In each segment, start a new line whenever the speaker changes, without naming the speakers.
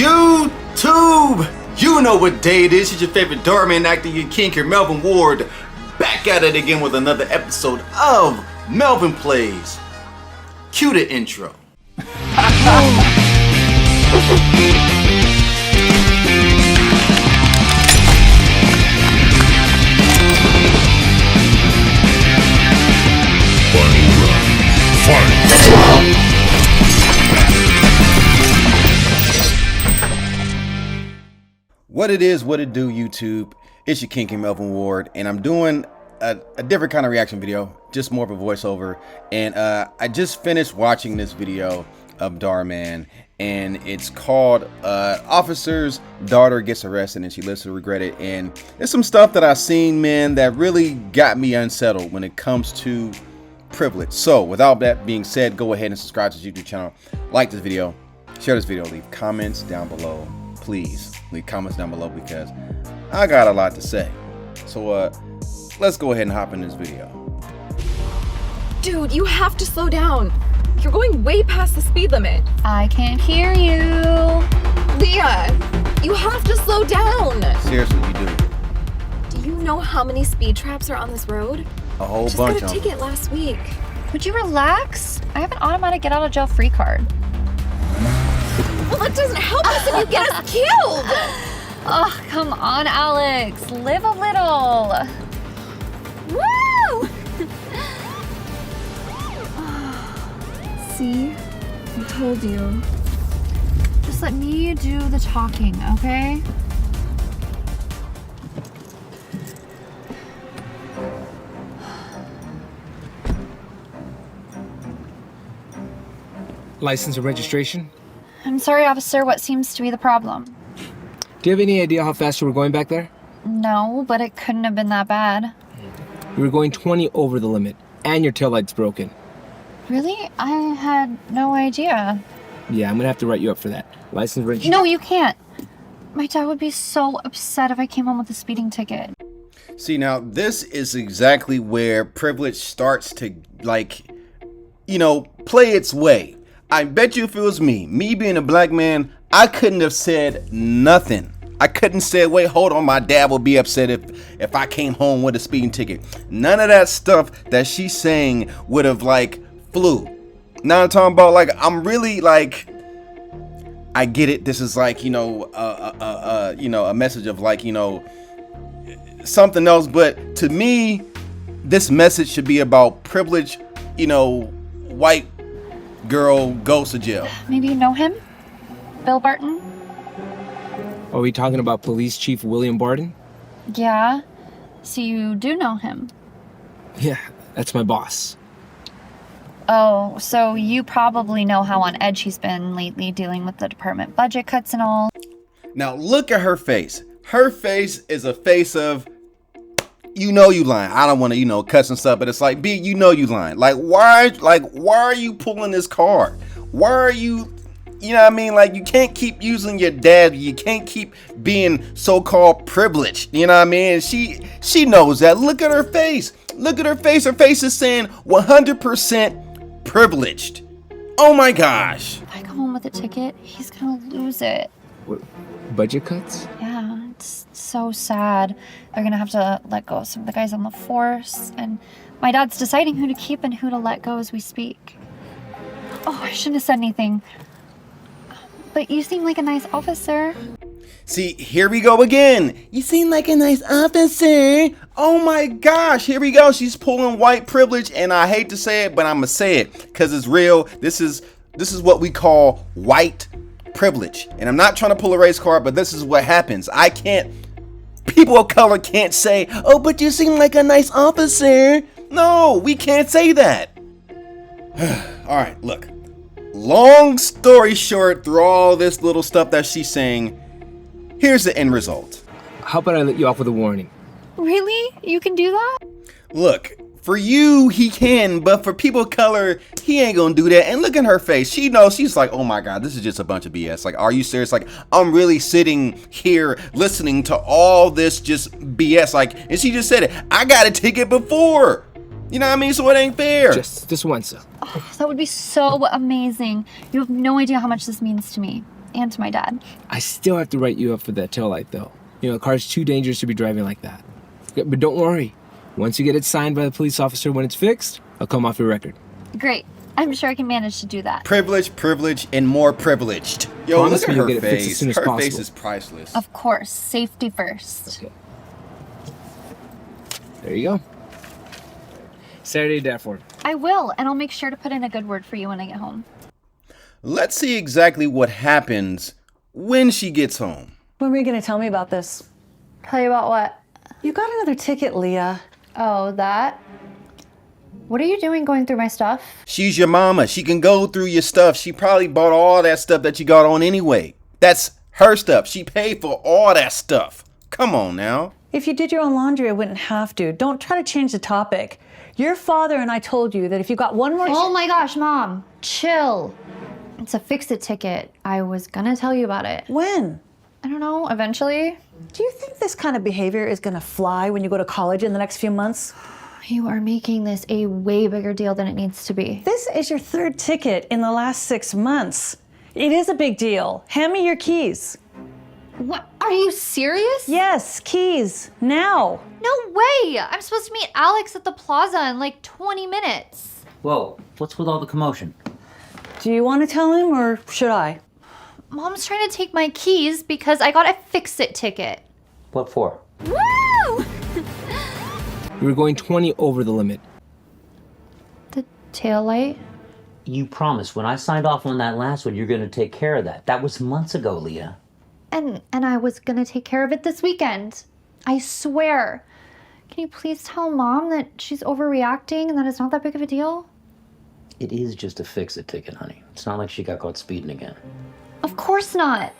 YouTube! You know what day it is. It's your favorite DHAR MANN actor, your kinker, Melvin Ward. Back at it again with another episode of Melvin Plays. Cue the intro. What it is, what it do, YouTube? It's your kinky Melvin Ward, and I'm doing a different kind of reaction video, just more of a voiceover. And I just finished watching this video of DHAR MANN, and it's called Officer's Daughter Gets Arrested and She Lives to Regret It. And there's some stuff that I've seen, man, that really got me unsettled when it comes to privilege. So without that being said, go ahead and subscribe to this YouTube channel, like this video, share this video, leave comments down below. Please leave comments down below because I got a lot to say. So let's go ahead and hop in this video.
Dude, you have to slow down. You're going way past the speed limit.
I can't hear you.
Leah, you have to slow down.
Seriously, you do.
Do you know how many speed traps are on this road?
A whole
Just
bunch
got
of
a
them.
ticket last week.
Would you relax? I have an automatic get out of jail free card.
Well, that doesn't help us if you get us killed.
Oh, come on, Alex. Live a little.
Woo!
See? I told you. Just let me do the talking, okay?
License and registration?
I'm sorry, officer. What seems to be the problem?
Do you have any idea how fast you were going back there?
No, but it couldn't have been that bad.
You were going 20 over the limit, and your taillight's broken.
Really? I had no idea.
Yeah, I'm gonna have to write you up for that. License registration?
No, you can't. My dad would be so upset if I came home with a speeding ticket.
See, now this is exactly where privilege starts to, like, you know, play its way. I bet you if it was me being a black man, I couldn't have said nothing. I couldn't say, wait, hold on, my dad will be upset if I came home with a speeding ticket. None of that stuff that she's saying would have, like, flew. Now I'm talking about, like, I'm really, like, I get it. This is like, you know, a message of, like, you know, something else. But to me, this message should be about privilege, you know, white girl goes to jail.
Maybe you know him? Bill Barton?
Are we talking about Police Chief William Barton?
Yeah. So you do know him?
Yeah, that's my boss.
Oh, so you probably know how on edge he's been lately dealing with the department budget cuts and all.
Now look at her face. Her face is a face of, you know you lying. I don't want to, you know, cuss and stuff, but it's like, B, you know you lying. Like why are you pulling this card? Why are you, you know what I mean? Like, you can't keep using your dad. You can't keep being so-called privileged. You know what I mean? She knows that. Look at her face. Look at her face. Her face is saying 100% privileged. Oh my gosh.
If I come home with a ticket, he's gonna lose it.
What, budget cuts?
Yeah, it's so sad. They're gonna have to let go of some of the guys on the force, and my dad's deciding who to keep and who to let go as we speak. Oh, I shouldn't have said anything. But you seem like a nice officer.
See, here we go again. You seem like a nice officer. Oh my gosh, here we go. She's pulling white privilege, and I hate to say it, but I'm gonna say it because it's real. This is what we call white privilege. And I'm not trying to pull a race card, but this is what happens. People of color can't say, oh, but you seem like a nice officer. No, we can't say that. All right, look. Long story short, through all this little stuff that she's saying, here's the end result.
How about I let you off with a warning?
Really? You can do that?
Look, for you, he can, but for people of color, he ain't gonna do that. And look at her face. She knows. She's like, oh my God, this is just a bunch of BS. Like, are you serious? Like, I'm really sitting here listening to all this just BS. Like, and she just said it. I got a ticket before. You know what I mean? So it ain't fair.
Just this once, sir.
Oh, that would be so amazing. You have no idea how much this means to me. and to my dad.
I still have to write you up for that taillight, though. You know, the car's too dangerous to be driving like that. Yeah, but don't worry. Once you get it signed by the police officer when it's fixed, I'll come off your record.
Great. I'm sure I can manage to do that.
Privilege, and more privileged. Yo,
Promise
look at
me you'll
her
get it fixed as
face.
soon as
Her
possible.
face is priceless.
Of course. Safety first.
Okay. There you go. Saturday, Dafford.
I will, and I'll make sure to put in a good word for you when I get home.
Let's see exactly what happens when she gets home.
When were you going to tell me about this?
Tell you about what?
You got another ticket, Leah.
Oh, that? What are you doing going through my stuff?
She's your mama. She can go through your stuff. She probably bought all that stuff that you got on anyway. That's her stuff. She paid for all that stuff. Come on now.
If you did your own laundry, I wouldn't have to. Don't try to change the topic. Your father and I told you that if you got one more...
Oh my gosh, Mom. Chill. It's a fix-it ticket. I was gonna tell you about it.
When?
I don't know, eventually.
Do you think this kind of behavior is going to fly when you go to college in the next few months?
You are making this a way bigger deal than it needs to be.
This is your third ticket in the last 6 months. It is a big deal. Hand me your keys.
What? Are you serious?
Yes, keys. Now.
No way! I'm supposed to meet Alex at the plaza in like 20 minutes.
Whoa, what's with all the commotion?
Do you want to tell him or should I?
Mom's trying to take my keys because I got a fix-it ticket.
What for?
Woo!
You were going 20 over the limit.
The taillight?
You promised when I signed off on that last one, you're going to take care of that. That was months ago, Leah.
And I was gonna take care of it this weekend. I swear. Can you please tell Mom that she's overreacting and that it's not that big of a deal?
It is just a fix-it ticket, honey. It's not like she got caught speeding again.
Of course not.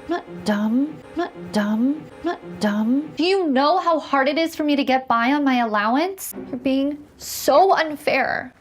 I'm not dumb. I'm not dumb. I'm not dumb. Do you know how hard it is for me to get by on my allowance? You're being so unfair.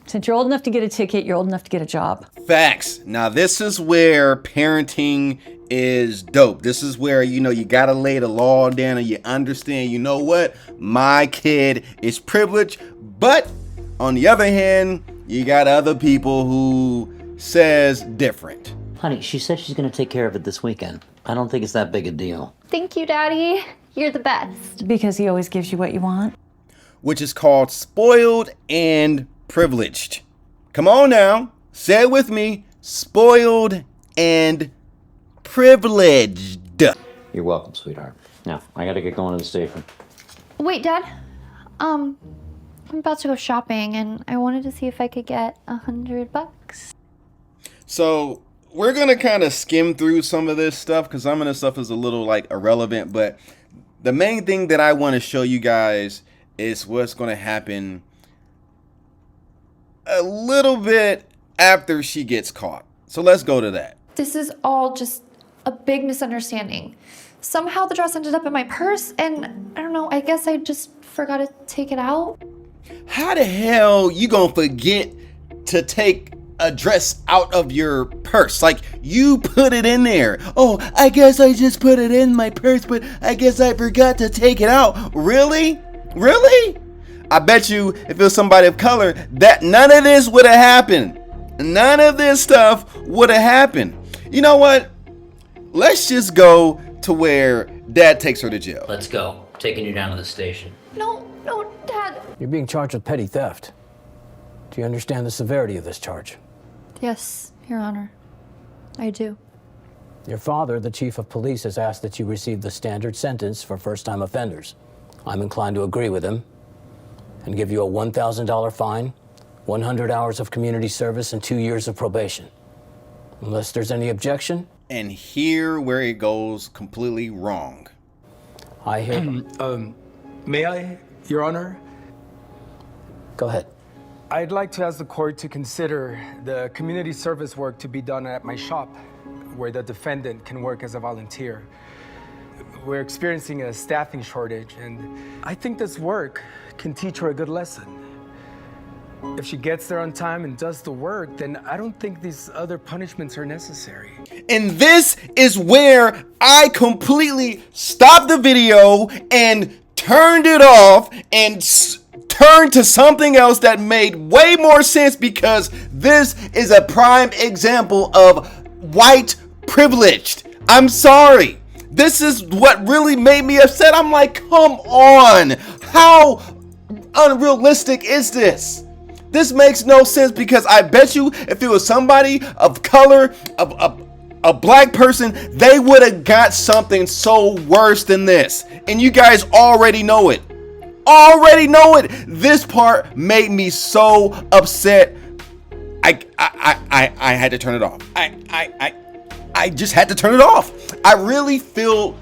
Since you're old enough to get a ticket, you're old enough to get a job.
Facts. Now, this is where parenting is dope. This is where, you know, you got to lay the law down and you understand, you know what? My kid is privileged, but on the other hand, you got other people who says different.
Honey, she said she's going to take care of it this weekend. I don't think it's that big a deal.
Thank you, Daddy. You're the best.
Because he always gives you what you want.
Which is called spoiled and privileged. Come on now. Say it with me. Spoiled and privileged.
You're welcome, sweetheart. Now, I got to get going to the station.
Wait, Dad. I'm about to go shopping and I wanted to see if I could get $100.
So we're going to kind of skim through some of this stuff because some of this stuff is a little like irrelevant. But the main thing that I want to show you guys is what's going to happen a little bit after she gets caught. So let's go to that.
This is all just a big misunderstanding. Somehow the dress ended up in my purse and I don't know, I guess I just forgot to take it out.
How the hell you gonna forget to take a dress out of your purse? Like, you put it in there. Oh, I guess I just put it in my purse, but I guess I forgot to take it out. Really? Really? I bet you if it was somebody of color, that none of this would have happened. None of this stuff would have happened. You know what? Let's just go to where Dad takes her to jail.
Let's go. Taking you down to the station.
No, Dad.
You're being charged with petty theft. Do you understand the severity of this charge?
Yes, Your Honor. I do.
Your father, the chief of police, has asked that you receive the standard sentence for first-time offenders. I'm inclined to agree with him and give you a $1,000 fine, 100 hours of community service, and 2 years of probation. Unless there's any objection.
And here where it goes completely wrong.
I hear...
May I, Your Honor?
Go ahead.
I'd like to ask the court to consider the community service work to be done at my shop, where the defendant can work as a volunteer. We're experiencing a staffing shortage, and I think this work can teach her a good lesson. If she gets there on time and does the work, then I don't think these other punishments are necessary.
And this is where I completely stopped the video and turned it off and turned to something else that made way more sense, because this is a prime example of white privileged. I'm sorry. This is what really made me upset. I'm like, come on. How unrealistic is this? This makes no sense, because I bet you if it was somebody of color, a black person, they would have got something so worse than this. And you guys already know it. Already know it. This part made me so upset. I had to turn it off. I just had to turn it off. I really feel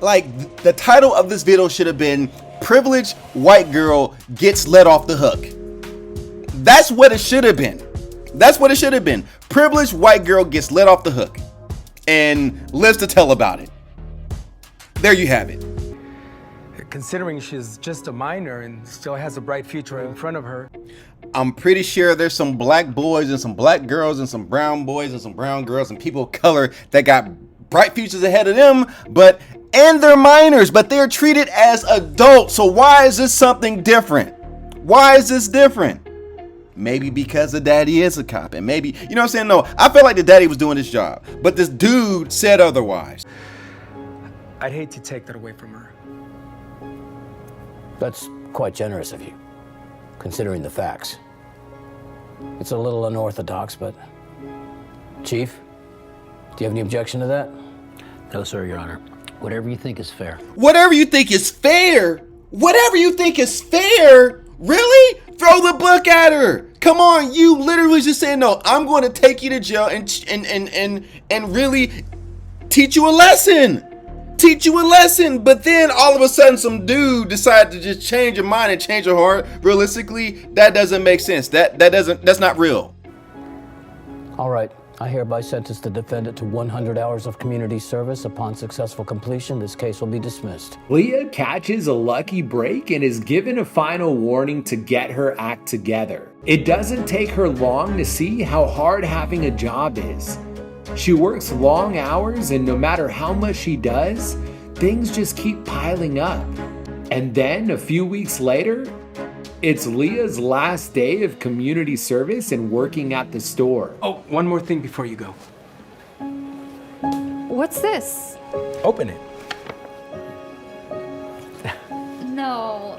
like the title of this video should have been "Privileged White Girl Gets Let Off the Hook." That's what it should have been. That's what it should have been. Privileged white girl gets let off the hook and lives to tell about it. There you have it.
Considering she's just a minor and still has a bright future in front of her.
I'm pretty sure there's some black boys and some black girls and some brown boys and some brown girls and people of color that got bright futures ahead of them, and they're minors, but they're treated as adults. So why is this something different? Why is this different? Maybe because the daddy is a cop, and maybe, you know what I'm saying? No, I felt like the daddy was doing his job, but this dude said otherwise.
I'd hate to take that away from her.
That's quite generous of you, considering the facts. It's a little unorthodox, but... Chief, do you have any objection to that?
No, sir, Your Honor. Whatever you think is fair.
Whatever you think is fair? Whatever you think is fair? Really? Throw the book at her. Come on, you literally just saying, no, I'm going to take you to jail and really teach you a lesson. Teach you a lesson. But then all of a sudden some dude decided to just change your mind and change your heart. Realistically, that doesn't make sense. That's not real.
All right. I hereby sentence the defendant to 100 hours of community service. Upon successful completion, this case will be dismissed.
Leah catches a lucky break and is given a final warning to get her act together. It doesn't take her long to see how hard having a job is. She works long hours, and no matter how much she does, things just keep piling up. And then a few weeks later, it's Leah's last day of community service and working at the store.
Oh, one more thing before you go.
What's this?
Open it.
No.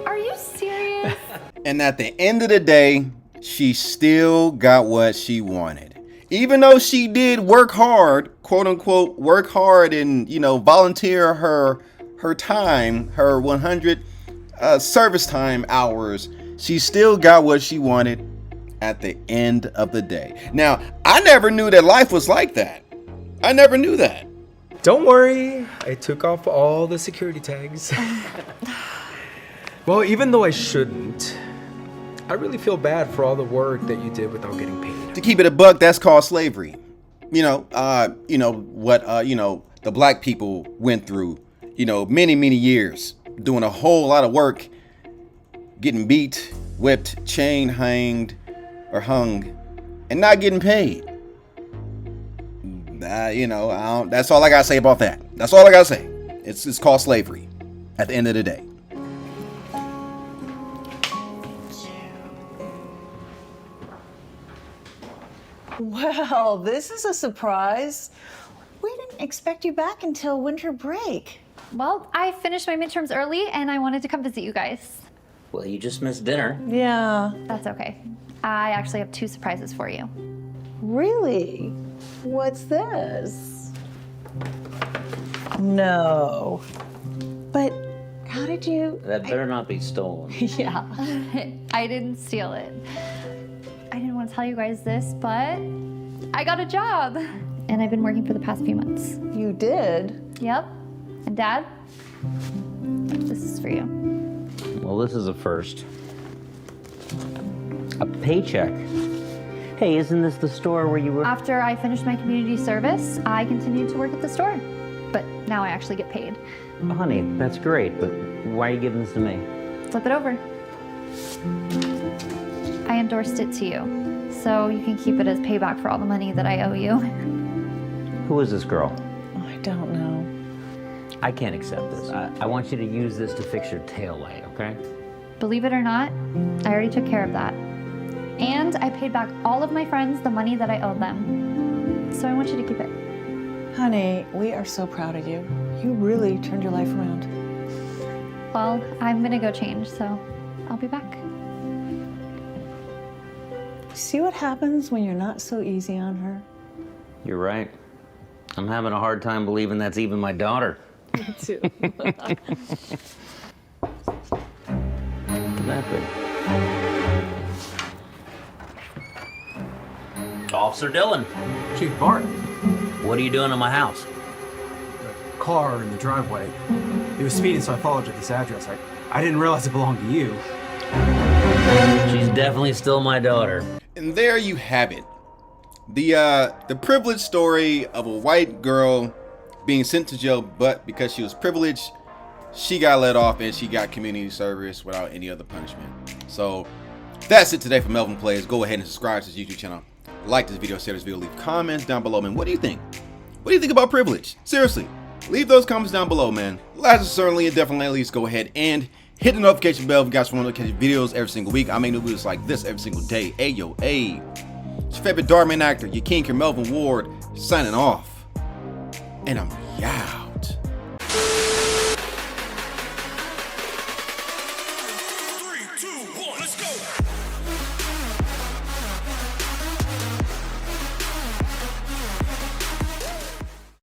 Are you serious?
And at the end of the day, she still got what she wanted. Even though she did work hard, quote unquote, work hard and, volunteer her time, her 100 service time hours, she still got what she wanted at the end of the day. Now, I never knew that life was like that. I never knew that.
Don't worry, I took off all the security tags. Well, even though I shouldn't, I really feel bad for all the work that you did without getting paid.
To keep it a buck, that's called slavery. What the black people went through, many years, doing a whole lot of work, getting beat, whipped, chained, hanged, or hung, and not getting paid. That's all I gotta say about that. That's all I gotta say. It's called slavery at the end of the day.
Well, this is a surprise. We didn't expect you back until winter break.
Well, I finished my midterms early and I wanted to come visit you guys.
Well, you just missed dinner.
Yeah.
That's okay. I actually have 2 surprises for you.
Really? What's this? No. But how did you...
That better not be stolen.
Yeah.
I didn't steal it. I didn't want to tell you guys this, but I got a job. And I've been working for the past few months.
You did?
Yep. And Dad, this is for you.
Well, this is a first. A paycheck. Hey, isn't this the store where you were?
After I finished my community service, I continued to work at the store. But now I actually get paid.
Oh, honey, that's great, but why are you giving this to me?
Flip it over. I endorsed it to you, so you can keep it as payback for all the money that I owe you.
Who is this girl?
I don't know.
I can't accept this. I want you to use this to fix your tail light, okay?
Believe it or not, I already took care of that. And I paid back all of my friends the money that I owed them. So I want you to keep it.
Honey, we are so proud of you. You really turned your life around.
Well, I'm gonna go change, so I'll be back.
See what happens when you're not so easy on her?
You're right. I'm having a hard time believing that's even my daughter.
Me too.
What happened? Officer Dillon,
Chief Bart,
what are you doing in my house?
car in the driveway. It was speeding, so I followed to this address. I didn't realize it belonged to you.
She's definitely still my daughter.
And there you have it. The privileged story of a white girl being sent to jail, but because she was privileged, she got let off and she got community service without any other punishment. So that's it today for Melvin Plays. Go ahead and subscribe to his YouTube channel. Like this video, share this video, leave comments down below, man. What do you think? What do you think about privilege? Seriously, leave those comments down below, man. Last certainly and definitely at least go ahead and hit the notification bell if you guys want to catch videos every single week. I make new videos like this every single day. Ayo, hey. It's your favorite DHAR MANN actor, your king, your Melvin Ward, signing off. And I'm out.
3, 2, 1, let's go.